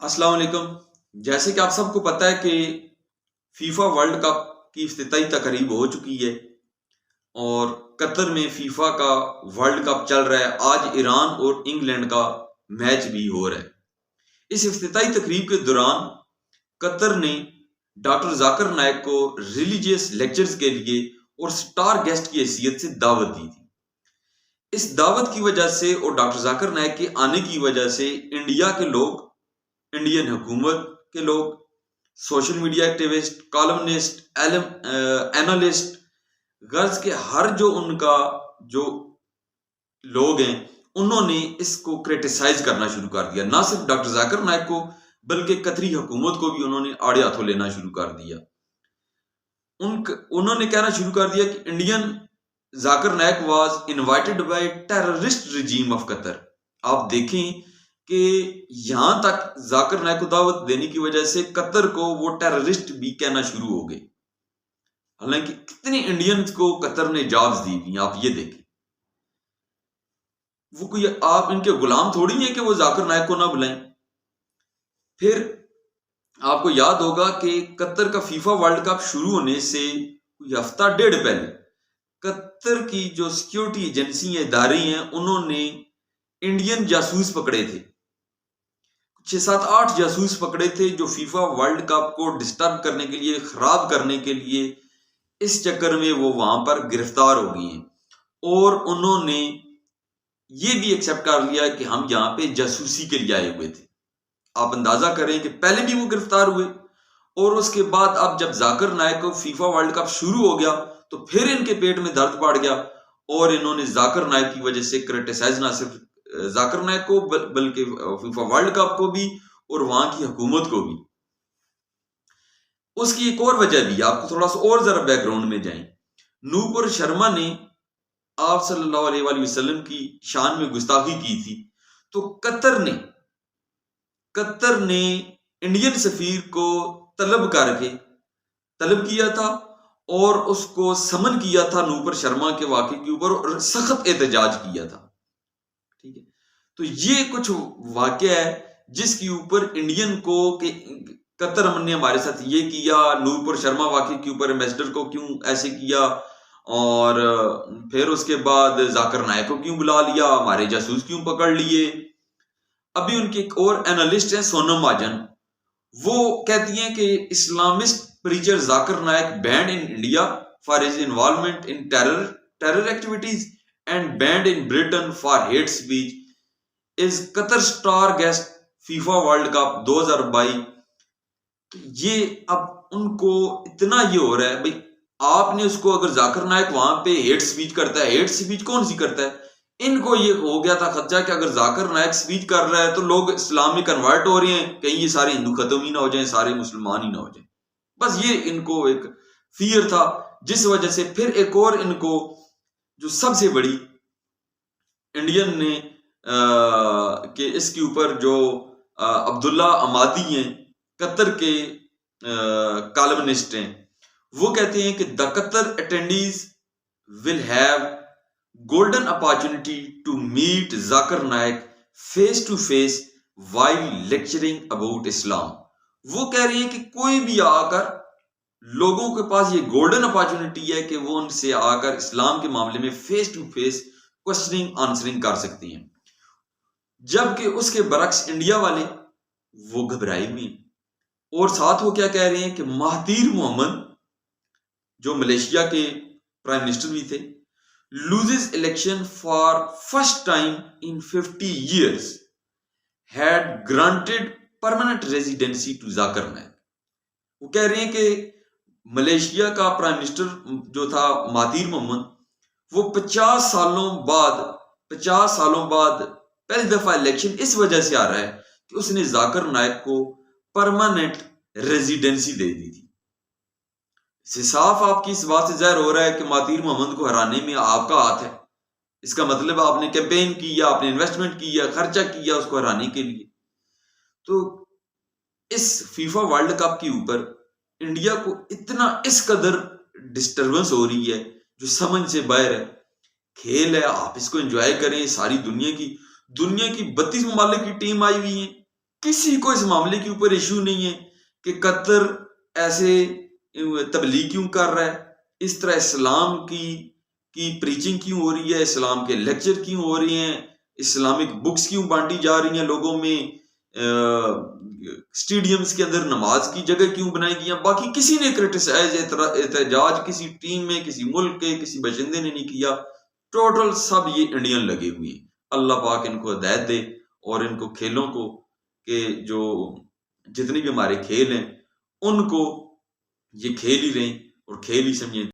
السلام علیکم۔ جیسے کہ آپ سب کو پتہ ہے کہ فیفا ورلڈ کپ کی افتتاحی تقریب ہو چکی ہے اور قطر میں فیفا کا ورلڈ کپ چل رہا ہے۔ آج ایران اور انگلینڈ کا میچ بھی ہو رہا ہے۔ اس افتتاحی تقریب کے دوران قطر نے ڈاکٹر ذاکر نائک کو ریلیجیس لیکچرز کے لیے اور سٹار گیسٹ کی حیثیت سے دعوت دی تھی۔ اس دعوت کی وجہ سے اور ڈاکٹر ذاکر نائک کے آنے کی وجہ سے انڈیا کے لوگ، انڈین حکومت کے لوگ، social media activist, columnist, analyst, غرض کے ہر جو ان کا جو لوگ ہیں انہوں نے اس کو کریٹیسائز کرنا شروع کر دیا۔ نہ صرف ڈاکٹر ذاکر نائک کو بلکہ قطری حکومت کو بھی انہوں نے آڑے ہاتھوں لینا شروع کر دیا۔ انہوں نے کہنا شروع کر دیا کہ Indian Zakir Naik was invited by terrorist regime of Qatar. آپ دیکھیں کہ یہاں تک ذاکر نائک کو دعوت دینے کی وجہ سے قطر کو وہ ٹیررسٹ بھی کہنا شروع ہو گئے، حالانکہ کتنے انڈینز کو قطر نے جابز دی ہوئی ہیں۔ آپ یہ دیکھیں، وہ کوئی آپ ان کے غلام تھوڑی ہیں کہ وہ ذاکر نائک کو نہ بلائیں۔ پھر آپ کو یاد ہوگا کہ قطر کا فیفا ورلڈ کپ شروع ہونے سے کوئی ہفتہ ڈیڑھ پہلے قطر کی جو سیکیورٹی ایجنسی ادارے ہیں انہوں نے انڈین جاسوس پکڑے تھے، 6-7-8 جاسوس پکڑے تھے جو فیفا ورلڈ کپ کو ڈسٹرب کرنے کے لیے، خراب کرنے کے لیے، اس چکر میں وہ وہاں پر گرفتار ہو گئی ہیں۔ اور انہوں نے یہ بھی ایکسیپٹ کر لیا کہ ہم یہاں پہ جاسوسی کے لیے آئے ہوئے تھے۔ آپ اندازہ کریں کہ پہلے بھی وہ گرفتار ہوئے اور اس کے بعد اب جب ذاکر نائک کو فیفا ورلڈ کپ شروع ہو گیا تو پھر ان کے پیٹ میں درد پڑ گیا اور انہوں نے ذاکر نائک کی وجہ سے کریٹیسائز نہ صرف ذاکر نائک کو بلکہ فیفا ورلڈ کپ کو بھی اور وہاں کی حکومت کو بھی۔ اس کی ایک اور وجہ بھی، آپ کو تھوڑا سا اور ذرا بیک گراؤنڈ میں جائیں۔ نوپور شرما نے آپ صلی اللہ علیہ وآلہ وسلم کی شان میں گستاخی کی تھی، تو قطر نے انڈین سفیر کو طلب کیا تھا اور اس کو سمن کیا تھا نوپور شرما کے واقعے کے اوپر اور سخت احتجاج کیا تھا۔ ٹھیک ہے، تو یہ کچھ واقعہ ہے جس کے اوپر انڈین کو کہ قطر امن نے ہمارے ساتھ یہ کیا، نوپور شرما واقعے کے اوپر ایمبیسڈر کو کیوں ایسے کیا، اور پھر اس کے بعد ذاکر نائک کو کیوں بلا لیا، ہمارے جاسوس کیوں پکڑ لیے۔ ابھی ان کے ایک اور اینالسٹ ہیں سونم مہاجن، وہ کہتی ہیں کہ Islamist preacher Zakir Naik banned in India for his involvement in terror activities and banned in Britain for hate speech is Qatar star guest FIFA World Cup 2022۔ یہ اب ان کو اتنا یہ ہو رہا ہے، بھائی آپ نے اس کو، اگر ذاکر نائک وہاں پہ ہیٹ سپیچ کرتا ہے، ہیٹ سپیچ کون سی کرتا ہے، ان کو یہ ہو گیا تھا خدشہ کہ اگر ذاکر نائک سپیچ کر رہا ہے تو لوگ اسلام میں کنورٹ ہو رہے ہیں، کہیں یہ سارے ہندو ختم ہی نہ ہو جائیں، سارے مسلمان ہی نہ ہو جائیں۔ بس یہ ان کو ایک فیئر تھا، جس وجہ سے پھر ایک اور ان کو جو سب سے بڑی انڈین نے کہ اس کے اوپر جو عبداللہ امادی ہیں، قطر کے کالمنسٹ ہیں، وہ کہتے ہیں کہ the Qatar attendees will have golden opportunity to meet Zakir Naik face to face while lecturing about Islam۔ وہ کہہ رہے ہیں کہ کوئی بھی آ کر، لوگوں کے پاس یہ گولڈن اپارچونٹی ہے کہ وہ ان سے آ کر اسلام کے معاملے میں فیس ٹو فیس کوسچننگ آنسرنگ کر سکتے ہیں، جبکہ اس کے برعکس انڈیا والے وہ گھبرائے ہوئے ہیں۔ اور ساتھ وہ کیا کہہ رہے ہیں کہ مہاتیر محمد جو ملیشیا کے پرائم منسٹر بھی تھے، loses election for first time in 50 years had granted permanent residency to Zakir Naik۔ وہ کہہ رہے ہیں کہ ملیشیا کا پرائم منسٹر جو تھا مہاتیر محمد، وہ 50 سالوں بعد پہلی دفعہ الیکشن اس وجہ سے آ رہا ہے کہ اس نے ذاکر نائک کو پرماننٹ ریزیڈنسی دے دی تھی۔ اس سے صاف آپ کی اس بات سے ظاہر ہو رہا ہے کہ مہاتیر محمد کو ہرانے میں آپ کا ہاتھ ہے۔ اس کا مطلب آپ نے کیمپین کی یا آپ نے انویسٹمنٹ کی یا خرچہ کیا اس کو ہرانے کے لیے۔ تو اس فیفا ورلڈ کپ کے اوپر انڈیا کو اتنا اس قدر ڈسٹربنس ہو رہی ہے جو سمجھ سے باہر ہے۔ کھیل ہے، آپ اس کو انجوائے کریں، ساری دنیا کی 32 ممالک کی ٹیم آئی ہوئی ہیں، کسی کو اس معاملے کے اوپر ایشو نہیں ہے کہ قطر ایسے تبلیغ کیوں کر رہا ہے، اس طرح اسلام کی پریچنگ کیوں ہو رہی ہے، اسلام کے لیکچر کیوں ہو رہے ہیں، اسلامک بکس کیوں بانٹی جا رہی ہیں لوگوں میں، اسٹیڈیمز کے اندر نماز کی جگہ کیوں بنائی گئی ہیں۔ باقی کسی نے کرٹیسائز احتجاج کسی ٹیم میں، کسی ملک کے کسی باشندے نے نہیں کیا، ٹوٹل سب یہ انڈین لگے ہوئے ہیں۔ اللہ پاک ان کو ہدایت دے، اور ان کو کھیلوں کو، کہ جو جتنے بھی ہمارے کھیل ہیں ان کو یہ کھیل ہی رہیں اور کھیل ہی سمجھیں۔